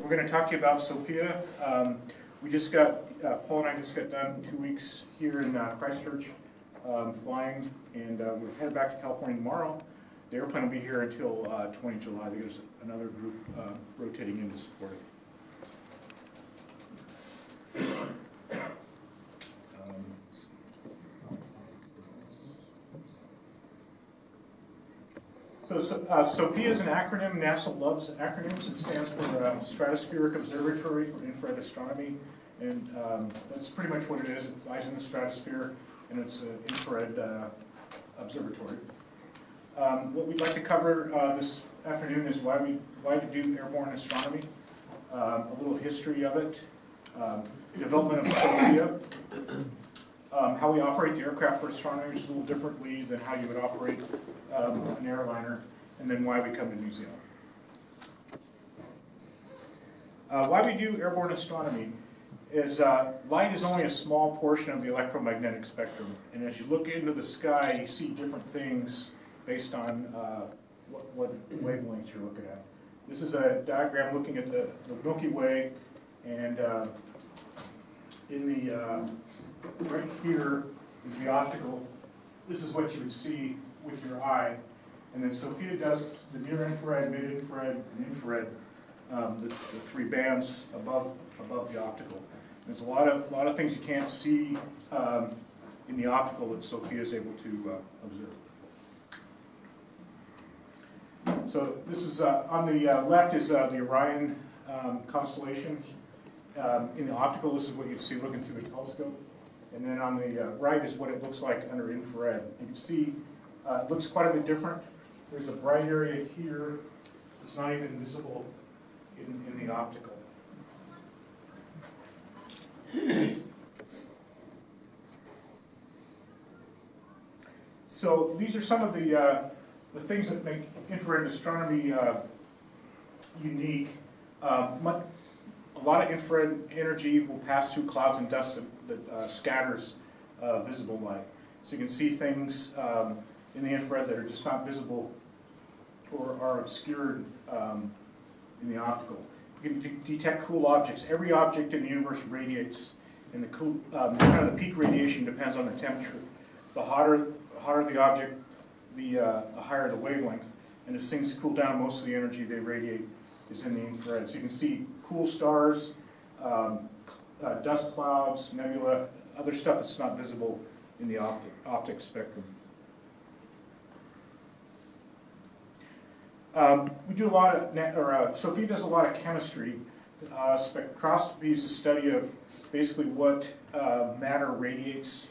We're going to talk to you about SOFIA. We just got, Paul and I just got done 2 weeks here in Christchurch flying, and we're headed back to California tomorrow. The airplane will be here until 20 July. There's another group rotating in to support it. So SOFIA is an acronym. NASA loves acronyms. It stands for Stratospheric Observatory for Infrared Astronomy, and that's pretty much what it is. It flies in the stratosphere, and it's an infrared observatory. What we'd like to cover this afternoon is why we do airborne astronomy, a little history of it, development of SOFIA, how we operate the aircraft for astronomy, which is a little differently than how you would operate an airliner, and then why we come to New Zealand. Why we do airborne astronomy is light is only a small portion of the electromagnetic spectrum, and as you look into the sky, you see different things based on what wavelengths you're looking at. This is a diagram looking at the Milky Way, and right here is the optical. This is what you would see with your eye, and then SOFIA does the near infrared, mid infrared, and infrared, the three bands above the optical. There's a lot of things you can't see in the optical that SOFIA is able to observe. So this is on the left is the Orion constellation. In the optical, this is what you'd see looking through the telescope. And then on the right is what it looks like under infrared. You can see it looks quite a bit different. There's a bright area here that's not even visible in the optical. So these are some of the things that make infrared astronomy unique. A lot of infrared energy will pass through clouds and dust that scatters visible light. So you can see things in the infrared that are just not visible or are obscured in the optical. You can detect cool objects. Every object in the universe radiates, and kind of the peak radiation depends on the temperature. The hotter the object, the higher the wavelength. And as things cool down, most of the energy they radiate is in the infrared. So you can see cool stars, dust clouds, nebula, other stuff that's not visible in the optic spectrum. We do a lot of, SOFIA does a lot of chemistry. Spectroscopy is a study of basically what matter radiates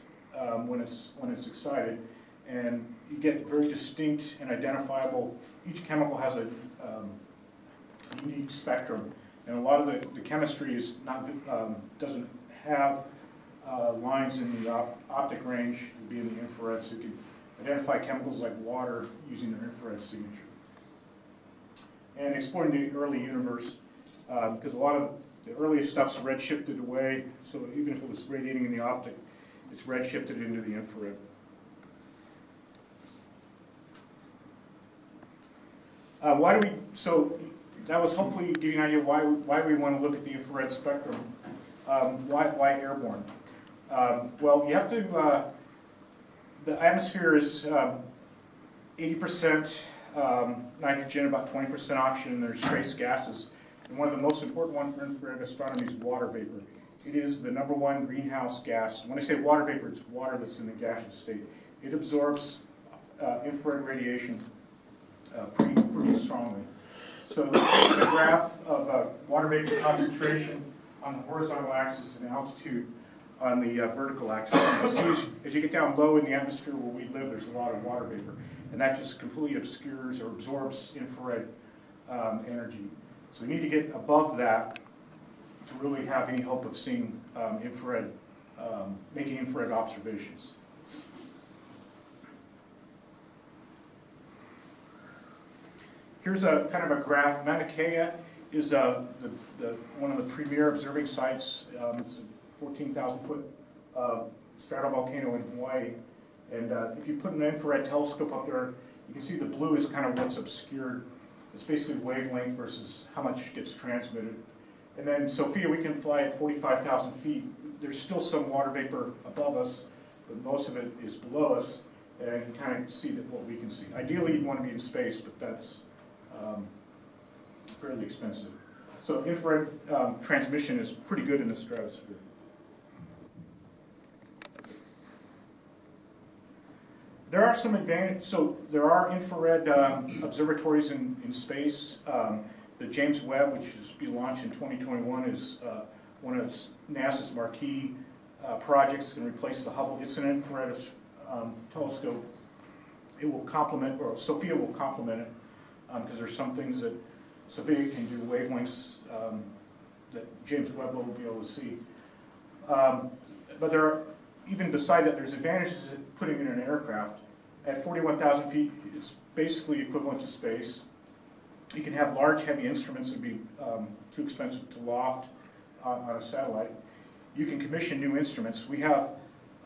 when it's excited, and you get very distinct and identifiable. Each chemical has a unique spectrum, and a lot of the chemistry is not doesn't have lines in the optic range. It would be in the infrared, so you can identify chemicals like water using their infrared signature. And exploring the early universe, because a lot of the earliest stuff's redshifted away, so even if it was radiating in the optic, it's redshifted into the infrared. So that was hopefully give you an idea why we want to look at the infrared spectrum. Why airborne? Well, you have to, the atmosphere is 80% nitrogen, about 20% oxygen, and there's trace gases. And one of the most important ones for infrared astronomy is water vapor. It is the #1 greenhouse gas. When I say water vapor, it's water that's in the gaseous state. It absorbs infrared radiation pretty strongly. So this is a graph of water vapor concentration on the horizontal axis and altitude on the vertical axis. And you see as you get down low in the atmosphere where we live, there's a lot of water vapor. And that just completely obscures or absorbs infrared energy. So we need to get above that to really have any hope of seeing infrared, making infrared observations. Here's a kind of a graph. Mauna Kea is one of the premier observing sites. It's a 14,000-foot stratovolcano in Hawaii. And if you put an infrared telescope up there, you can see the blue is kind of what's obscured. It's basically wavelength versus how much gets transmitted. And then SOFIA, we can fly at 45,000 feet. There's still some water vapor above us, but most of it is below us, and you can kind of see what we can see. Ideally, you'd want to be in space, but that's fairly expensive. So infrared transmission is pretty good in the stratosphere. There are some advantages. So there are infrared observatories in space. The James Webb, which is to be launched in 2021, is one of NASA's marquee projects. It's going to replace the Hubble. It's an infrared telescope. It will complement, or SOFIA will complement it, because there's some things that SOFIA can do, wavelengths that James Webb will be able to see. But there are, even beside that, there's advantages in putting it in an aircraft. At 41,000 feet, it's basically equivalent to space. You can have large, heavy instruments that would be too expensive to loft on a satellite. You can commission new instruments. We have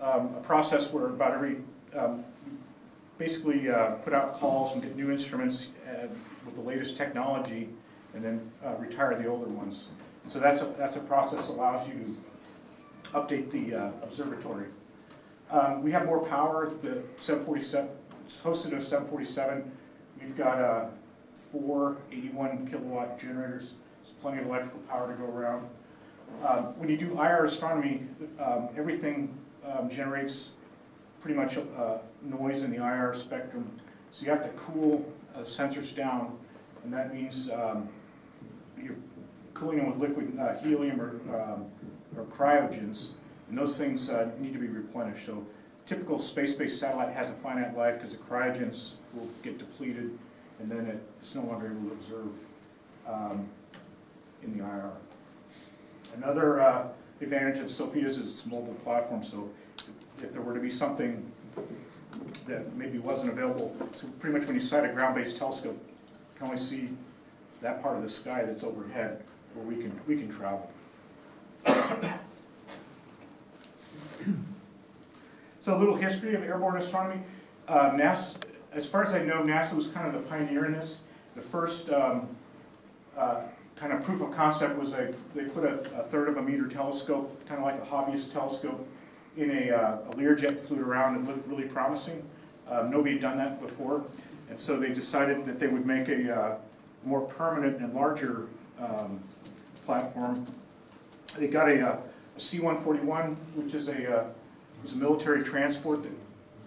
a process where about every, basically put out calls and get new instruments with the latest technology, and then retire the older ones. And so that's a process that allows you to update the observatory. We have more power. The 747, it's hosted at 747. We've got 4 81 kilowatt generators. There's plenty of electrical power to go around. When you do IR astronomy, everything generates pretty much noise in the IR spectrum. So you have to cool sensors down, and that means you're cooling them with liquid helium or cryogens, and those things need to be replenished. So typical space-based satellite has a finite life because the cryogens will get depleted, and then it's no longer able to observe in the IR. Another advantage of SOFIA is its mobile platform. So if there were to be something that maybe wasn't available, so pretty much when you sight a ground-based telescope, you can only see that part of the sky that's overhead, where we can travel. So a little history of airborne astronomy. NASA, as far as I know, NASA was kind of the pioneer in this. The first kind of proof of concept was they put a 1/3 of a meter telescope, kind of like a hobbyist telescope, in a Learjet, flew it around and looked really promising. Nobody had done that before, and so they decided that they would make a more permanent and larger platform. They got a C-141, which is was a military transport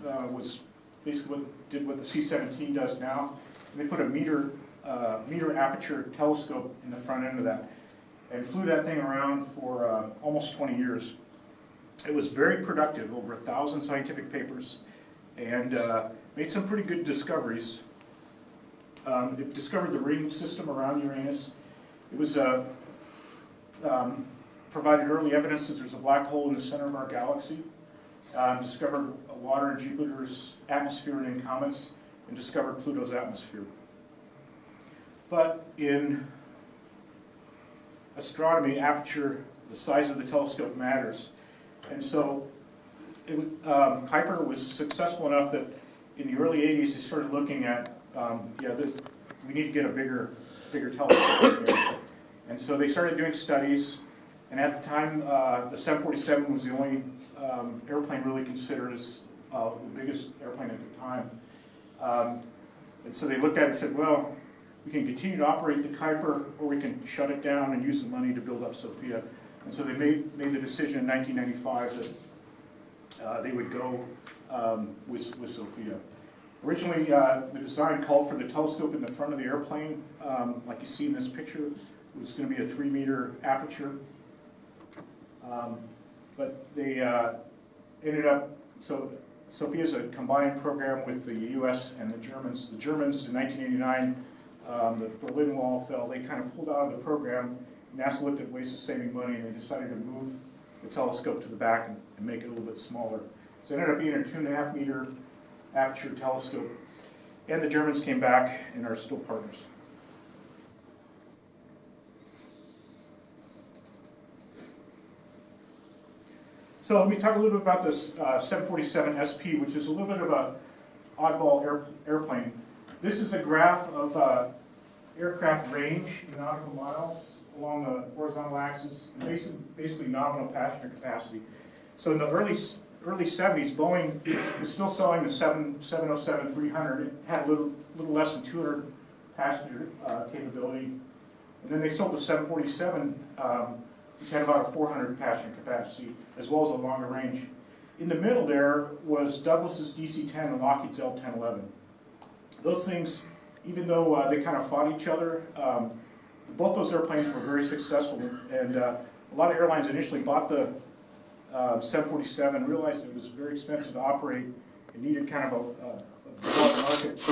that was basically did what the C-17 does now. And they put a meter aperture telescope in the front end of that, and flew that thing around for almost 20 years. It was very productive, over 1,000 scientific papers, and made some pretty good discoveries. It discovered the ring system around Uranus. It was provided early evidence that there's a black hole in the center of our galaxy. Discovered water in Jupiter's atmosphere and in comets, and discovered Pluto's atmosphere. But in astronomy, aperture, the size of the telescope matters. And so Kuiper was successful enough that in the early 80s they started looking at, we need to get a bigger telescope here. And so they started doing studies, and at the time the 747 was the only airplane really considered as the biggest airplane at the time. And so they looked at it and said, well, we can continue to operate the Kuiper, or we can shut it down and use the money to build up SOFIA. And so they made the decision in 1995 that they would go with SOFIA. Originally, the design called for the telescope in the front of the airplane, like you see in this picture. It was going to be a 3-meter aperture. But they ended up, so SOFIA is a combined program with the US and the Germans. The Germans in 1989, the Berlin Wall fell. They kind of pulled out of the program. NASA looked at ways of saving money, and they decided to move the telescope to the back and make it a little bit smaller. So it ended up being a 2.5-meter aperture telescope. And the Germans came back and are still partners. So let me talk a little bit about this 747 SP, which is a little bit of an oddball airplane. This is a graph of aircraft range in nautical miles along the horizontal axis, and basically nominal passenger capacity. So in the early 70s, Boeing was still selling the 707-300. It had a little less than 200 passenger capability. And then they sold the 747, which had about a 400 passenger capacity, as well as a longer range. In the middle there was Douglas's DC-10 and Lockheed's L-1011. Those things, even though they kind of fought each other, both those airplanes were very successful, and a lot of airlines initially bought the 747, realized it was very expensive to operate, it needed kind of a broad market,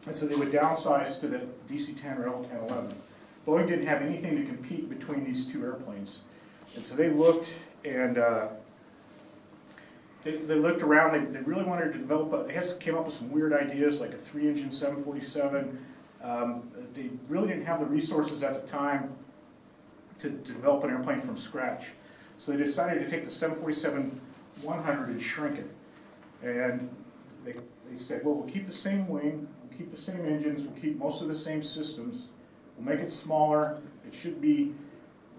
and so they would downsize to the DC-10 or L-1011. Boeing didn't have anything to compete between these two airplanes, and so they looked and they looked around. They really wanted to develop. They came up with some weird ideas, like a 3-engine 747. They really didn't have the resources at the time to develop an airplane from scratch. So they decided to take the 747-100 and shrink it. And they said, well, we'll keep the same wing, we'll keep the same engines, we'll keep most of the same systems, we'll make it smaller, it should be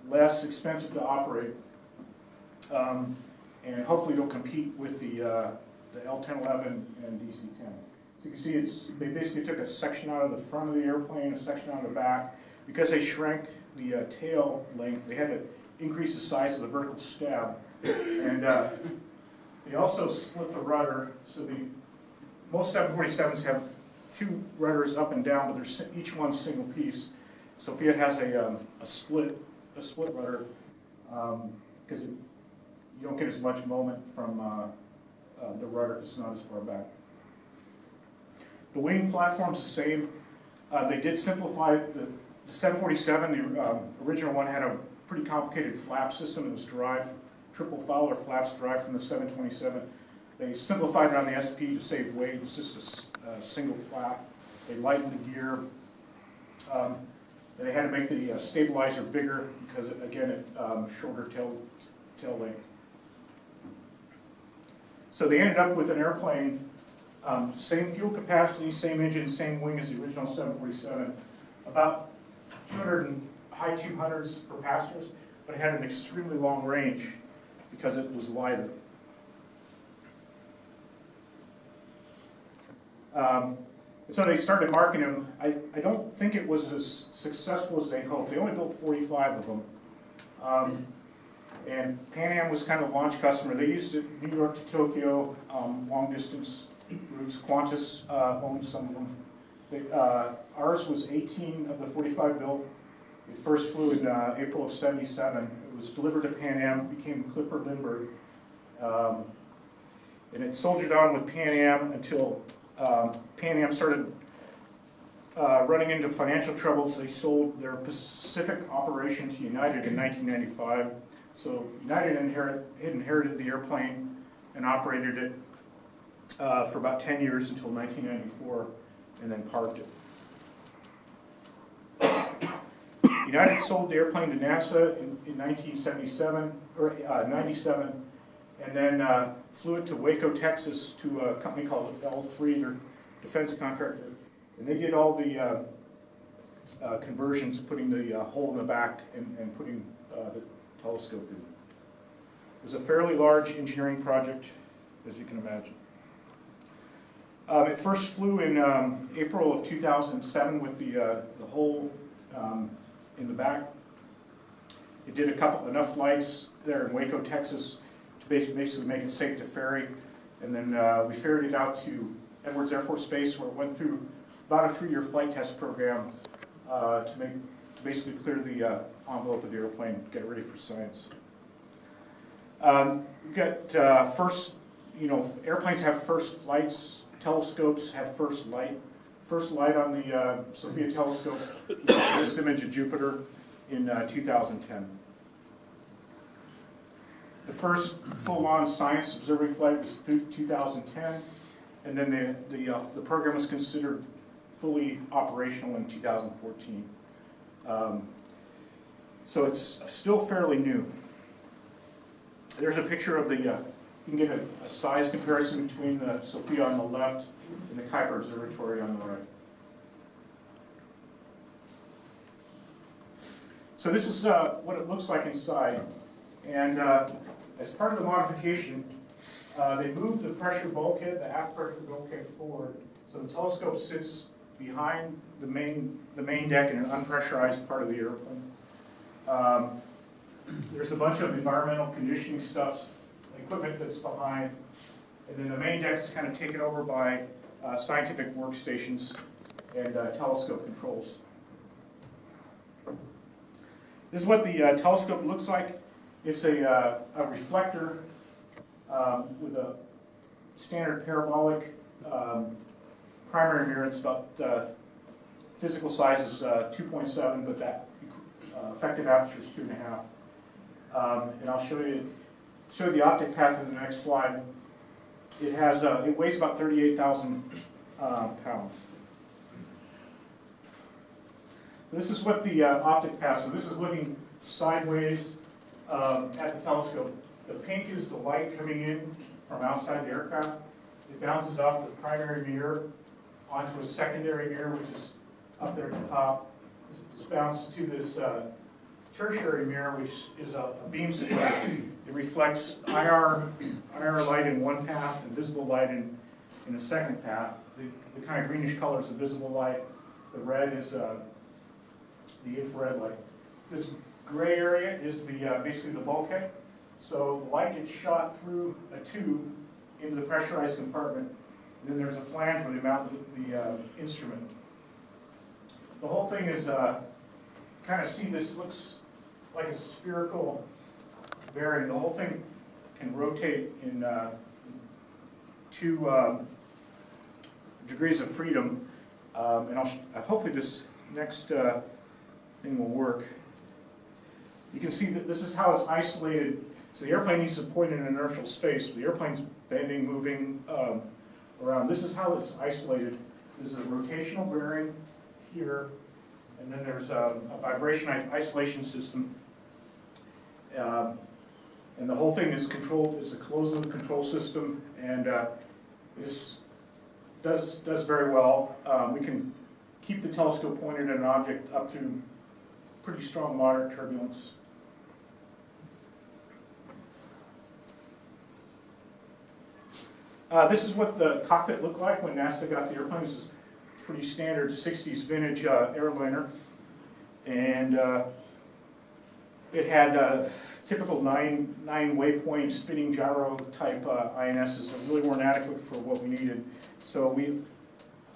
less expensive to operate, and hopefully it'll compete with the L-1011 and DC-10. So you can see they basically took a section out of the front of the airplane, a section out of the back. Because they shrank the tail length, they had to increase the size of the vertical stab. And they also split the rudder, so most 747s have two rudders up and down, but they're each one single piece. SOFIA has a split rudder because you don't get as much moment from the rudder, it's not as far back. The wing platform's the same. They did simplify the 747. The original one had a pretty complicated flap system. It was derived, triple Fowler flaps derived from the 727. They simplified it on the SP to save weight. It's just a single flap. They lightened the gear. They had to make the stabilizer bigger because, again, it shorter tail length. So they ended up with an airplane, same fuel capacity, same engine, same wing as the original 747, about 200 high 200s for passengers, but it had an extremely long range because it was lighter. So they started marketing them. I don't think it was as successful as they hoped. They only built 45 of them. And Pan Am was kind of a launch customer. They used it New York to Tokyo, long distance routes. Qantas owned some of them. Ours was 18 of the 45 built. It first flew in April of '77. It was delivered to Pan Am, became Clipper Lindbergh. And it soldiered on with Pan Am until Pan Am started running into financial troubles. They sold their Pacific operation to United in 1995. So United had inherited the airplane and operated it for about 10 years until 1994, and then parked it. United sold the airplane to NASA in 1977, or 97, and then flew it to Waco, Texas, to a company called L3, their defense contractor. And they did all the conversions, putting the hole in the back and putting the telescope in. It was a fairly large engineering project, as you can imagine. It first flew in April of 2007 with the hole in the back. It did enough flights there in Waco, Texas, to basically make it safe to ferry. And then we ferried it out to Edwards Air Force Base, where it went through about a 3-year flight test program to basically clear the envelope of the airplane, get it ready for science. We've got first, airplanes have first flights, telescopes have first light. First light on the SOFIA telescope was this image of Jupiter in 2010. The first full-on science observing flight was through 2010, and then the program was considered fully operational in 2014. So it's still fairly new. There's a picture of you can get a size comparison between the SOFIA on the left and the Kuiper Observatory on the right. So this is what it looks like inside. And as part of the modification, they moved the pressure bulkhead, the aft pressure bulkhead forward, so the telescope sits behind the main deck in an unpressurized part of the airplane. There's a bunch of environmental conditioning equipment that's behind, and then the main deck is kind of taken over by scientific workstations and telescope controls. This is what the telescope looks like. It's a reflector with a standard parabolic primary mirror. It's about physical size is 2.7, but that effective aperture is 2.5. And I'll show you the optic path in the next slide. It weighs about 38,000 pounds. This is what the optic path. So this is looking sideways at the telescope. The pink is the light coming in from outside the aircraft. It bounces off the primary mirror onto a secondary mirror, which is up there at the top. It's bounced to this tertiary mirror, which is a beam splitter. It reflects IR light in one path and visible light in a second path. The kind of greenish color is the visible light. The red is the infrared light. This gray area is basically the bulkhead. So the light gets shot through a tube into the pressurized compartment, and then there's a flange where they mount the instrument. The whole thing is, kind of see, this looks like a spherical bearing. The whole thing can rotate in 2 degrees of freedom, and hopefully this next thing will work. You can see that this is how it's isolated. So the airplane needs to point in an inertial space. The airplane's bending, moving around. This is how it's isolated. There's a rotational bearing here, and then there's a vibration isolation system. And the whole thing is controlled. It's a closed-loop control system, and this does very well. We can keep the telescope pointed at an object up to pretty strong moderate turbulence. This is what the cockpit looked like when NASA got the airplane. This is pretty standard 60s vintage airliner. And it had typical 9 waypoint spinning gyro type INSs that really weren't adequate for what we needed. So we,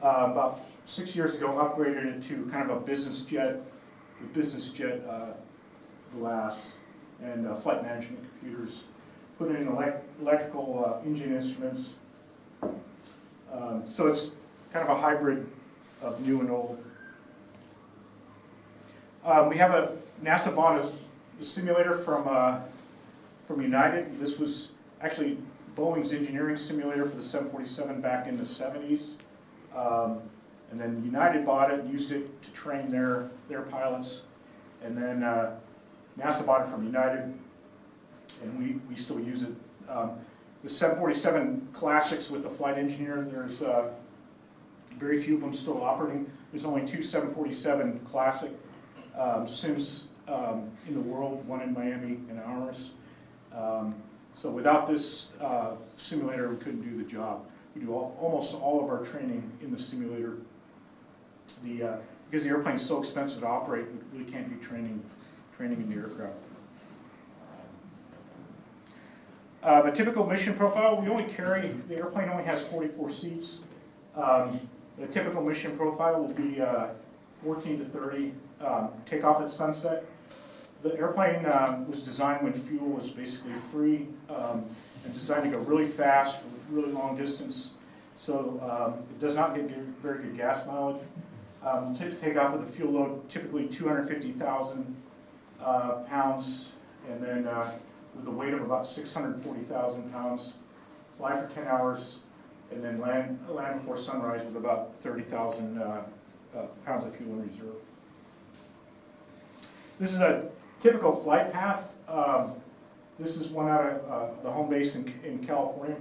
about 6 years ago, upgraded it to kind of a business jet glass and flight management computers. Put in electrical engine instruments. So it's kind of a hybrid of new and old. We have NASA bought a simulator from United. This was actually Boeing's engineering simulator for the 747 back in the 70s. And then United bought it and used it to train their pilots. And then NASA bought it from United, and we still use it. The 747 Classics with the flight engineer, there's very few of them still operating. There's only 2 747 Classic sims in the world, one in Miami and ours. So without this simulator, we couldn't do the job. We do almost all of our training in the simulator. Because the airplane is so expensive to operate, we really can't do training in the aircraft. A typical mission profile, the airplane only has 44 seats. The typical mission profile will be 14 to 30, take off at sunset. The airplane was designed when fuel was basically free and designed to go really fast for really long distance. So it does not get very good gas mileage. To take off with a fuel load, typically 250,000 pounds, and then with a weight of about 640,000 pounds, fly for 10 hours, and then land before sunrise with about 30,000 pounds of fuel in reserve. This is a typical flight path. This is one out of the home base in California.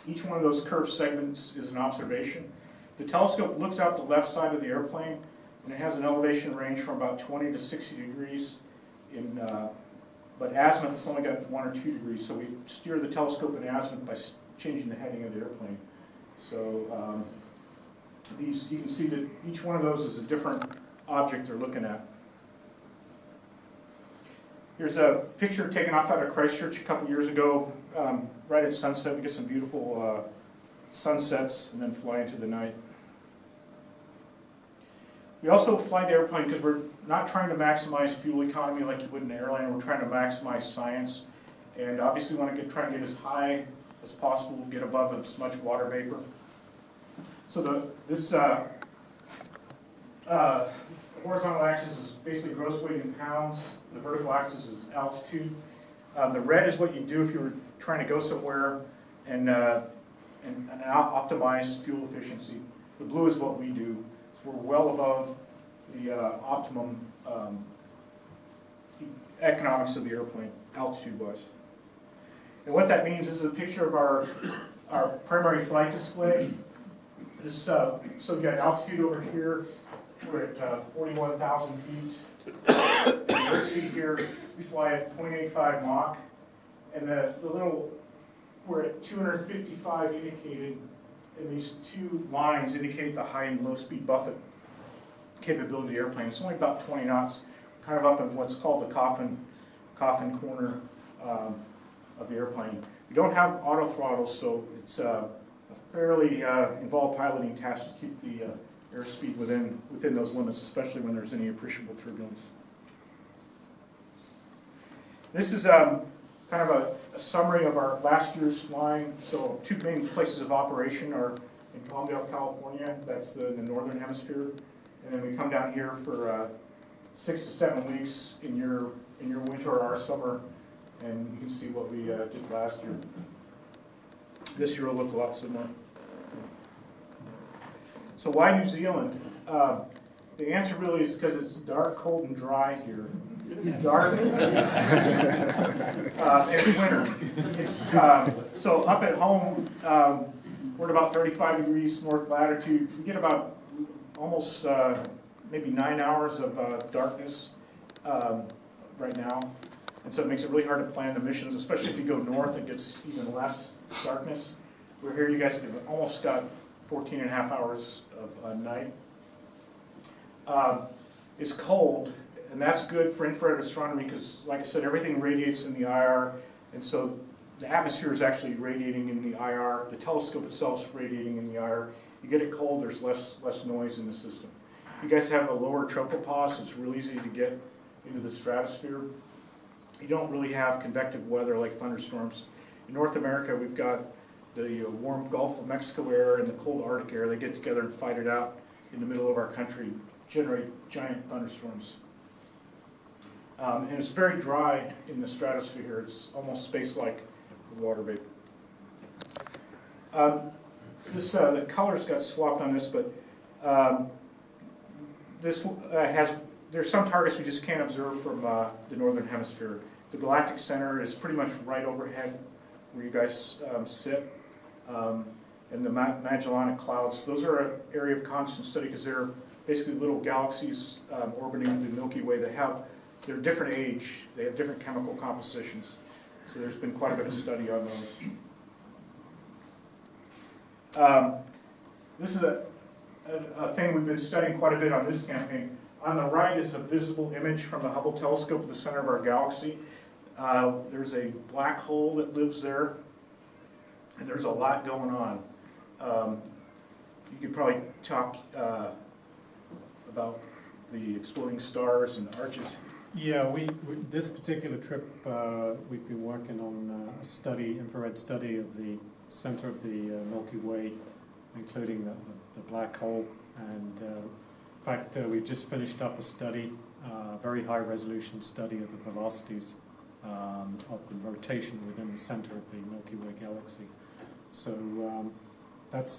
Each one of those curved segments is an observation. The telescope looks out the left side of the airplane. and it has an elevation range from about 20 to 60 degrees. But azimuth's only got 1 or 2 degrees, so we steer the telescope in azimuth by changing the heading of the airplane. So you can see that each one of those is a different object they're looking at. Here's a picture taken off out of Christchurch a couple years ago, right at sunset. We get some beautiful sunsets and then fly into the night. We also fly the airplane because we're not trying to maximize fuel economy like you would in an airline. We're trying to maximize science, and obviously want to try and get as high as possible, get above as much water vapor. So this horizontal axis is basically gross weight in pounds. The vertical axis is altitude. The red is what you do if you were trying to go somewhere and optimize fuel efficiency. The blue is what we do. So we're well above the optimum economics of the airplane, altitude-wise. And what that means, this is a picture of our primary flight display. This, so we got altitude over here. We're at 41,000 feet. Airspeed here, we fly at 0.85 Mach. And we're at 255 indicated, and these two lines indicate the high and low speed buffet capability of the airplane. It's only about 20 knots, kind of up in what's called the coffin corner of the airplane. We don't have auto throttles, so it's a fairly involved piloting task to keep the airspeed within those limits, especially when there's any appreciable turbulence. This is kind of a summary of our last year's flying. So 2 main places of operation are in Palmdale, California. That's the northern hemisphere. And then we come down here for 6 to 7 weeks in your winter or our summer, and you can see what we did last year. This year will look a lot similar. So why New Zealand? The answer really is because it's dark, cold, and dry here. Dark, and it's winter. So up at home, we're at about 35 degrees north latitude. We get about almost maybe 9 hours of darkness right now. And so it makes it really hard to plan the missions, especially if you go north, it gets even less darkness. We're here, you guys have almost got 14 and a half hours of night. It's cold, and that's good for infrared astronomy because, like I said, everything radiates in the IR, and so the atmosphere is actually radiating in the IR. The telescope itself is radiating in the IR. You get it cold, there's less noise in the system. You guys have a lower tropopause, so it's real easy to get into the stratosphere. You don't really have convective weather like thunderstorms. In North America, we've got the warm Gulf of Mexico air and the cold Arctic air. They get together and fight it out in the middle of our country, generate giant thunderstorms. And it's very dry in the stratosphere. It's almost space-like for water vapor. The colors got swapped on this, but there's some targets we just can't observe from the northern hemisphere. The galactic center is pretty much right overhead where you guys sit. And the Magellanic Clouds, those are an area of constant study because they're basically little galaxies orbiting the Milky Way. They're different age, they have different chemical compositions. So there's been quite a bit of study on those. This is a thing we've been studying quite a bit on this campaign. On the right is a visible image from the Hubble telescope at the center of our galaxy. There's a black hole that lives there, and there's a lot going on. You could probably talk about the exploding stars and arches. Yeah, this particular trip, we've been working on a study, infrared study of the center of the Milky Way, including the black hole. And in fact, we've just finished up a study, a very high resolution study of the velocities of the rotation within the center of the Milky Way galaxy. So that's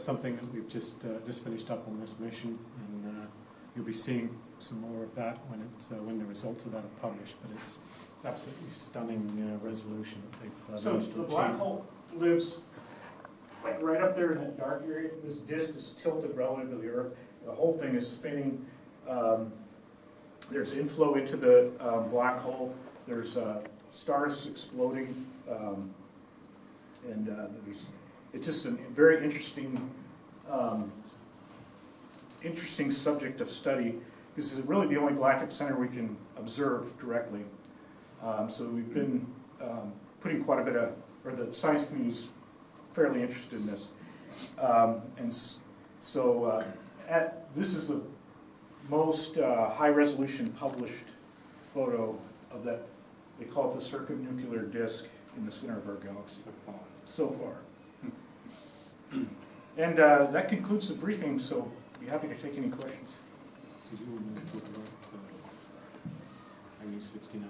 something that we've just finished up on this mission, and you'll be seeing some more of that when the results of that are published. But it's absolutely stunning resolution that they've managed to the achieve. black hole lives like right up there in that dark area. This disk is tilted relative to the Earth. The whole thing is spinning There's inflow into the black hole. There's stars exploding, and it's just a very interesting subject of study. This is really the only galactic center we can observe directly. So we've been putting quite a bit of, or the science community is fairly interested in this. This is the most high-resolution published photo of that. They call it the circumnuclear disk in the center of our galaxy. So far. And that concludes the briefing, so I'd be happy to take any questions. Did you want to talk about MU69?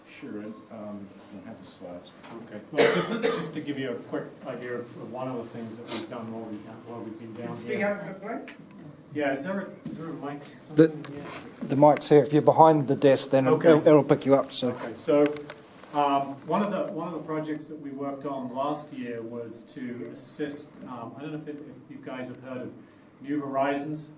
Sure, I don't have the slides. Okay. Well, just to give you a quick idea of one of the things that we've done while we've been down Speak here. out of the place? Yeah, is there a mic? Something here? The mic's here. If you're behind the desk, then Okay. it'll pick you up. So. Okay, so one of the projects that we worked on last year was to assist. I don't know if you guys have heard of New Horizons.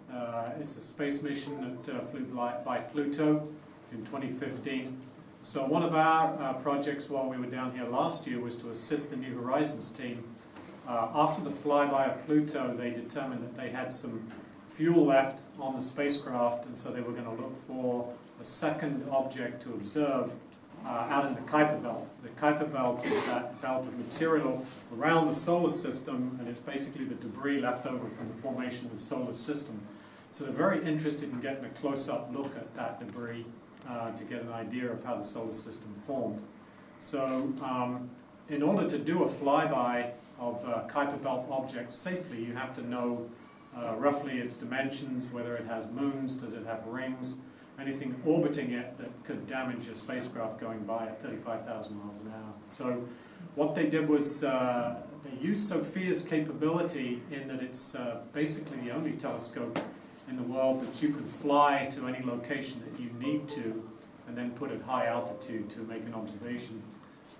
It's a space mission that flew by Pluto in 2015. So one of our projects while we were down here last year was to assist the New Horizons team. After the flyby of Pluto, they determined that they had some fuel left on the spacecraft, and so they were going to look for a second object to observe out in the Kuiper Belt. The Kuiper Belt is that belt of material around the solar system, and it's basically the debris left over from the formation of the solar system. So they're very interested in getting a close-up look at that debris to get an idea of how the solar system formed. So in order to do a flyby of Kuiper Belt objects safely, you have to know roughly its dimensions, whether it has moons, does it have rings, anything orbiting it that could damage a spacecraft going by at 35,000 miles an hour. So what they did was they used SOFIA's capability in that it's basically the only telescope in the world that you can fly to any location that you need to and then put at high altitude to make an observation.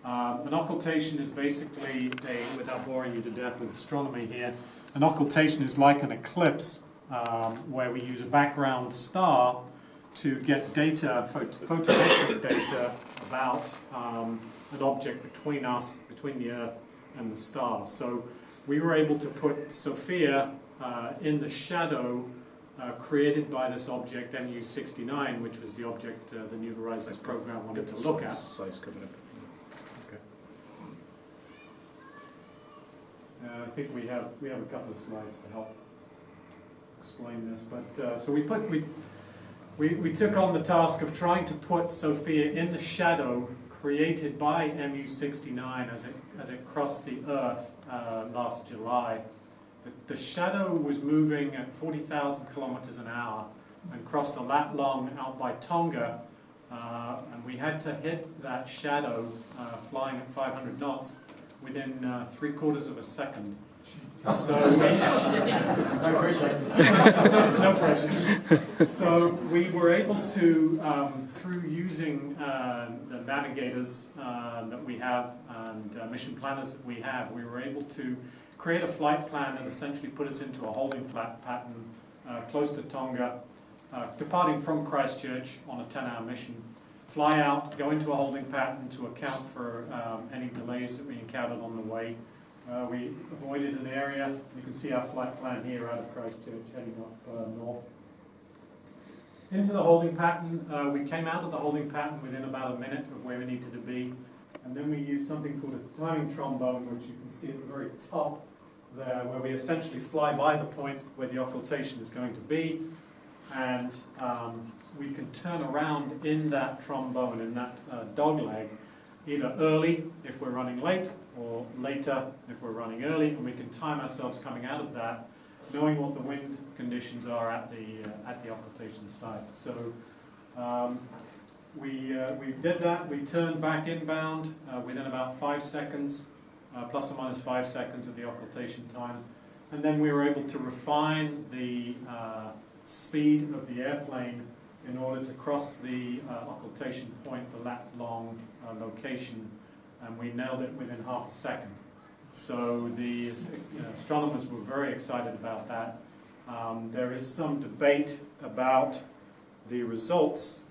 An occultation is basically, without boring you to death with astronomy here, an occultation is like an eclipse where we use a background star to get data, photometric data about an object between the Earth and the star. So we were able to put SOFIA in the shadow created by this object MU69, which was the object the New Horizons program wanted to look at. Slides coming up. I think we have a couple of slides to help explain this. But so we took on the task of trying to put SOFIA in the shadow created by MU69 as it crossed the Earth last July. The shadow was moving at 40,000 kilometers an hour and crossed a lat long out by Tonga, and we had to hit that shadow flying at 500 knots within 3/4 of a second. So no pressure. No pressure. So we were able to, through using the navigators that we have and mission planners that we have, we were able to create a flight plan that essentially put us into a holding pattern close to Tonga, departing from Christchurch on a 10-hour mission. Fly out, go into a holding pattern to account for any delays that we encountered on the way. We avoided an area. You can see our flight plan here out of Christchurch heading up north. Into the holding pattern, we came out of the holding pattern within about a minute of where we needed to be. And then we used something called a timing trombone, which you can see at the very top there, where we essentially fly by the point where the occultation is going to be. And we can turn around in that trombone, in that dog leg, either early if we're running late, or later if we're running early, and we can time ourselves coming out of that, knowing what the wind conditions are at the occultation site. So we did that. We turned back inbound within about 5 seconds, plus or minus 5 seconds of the occultation time, and then we were able to refine the speed of the airplane in order to cross the occultation point, the lat long location, and we nailed it within half a second. So the astronomers were very excited about that. There is some debate about the results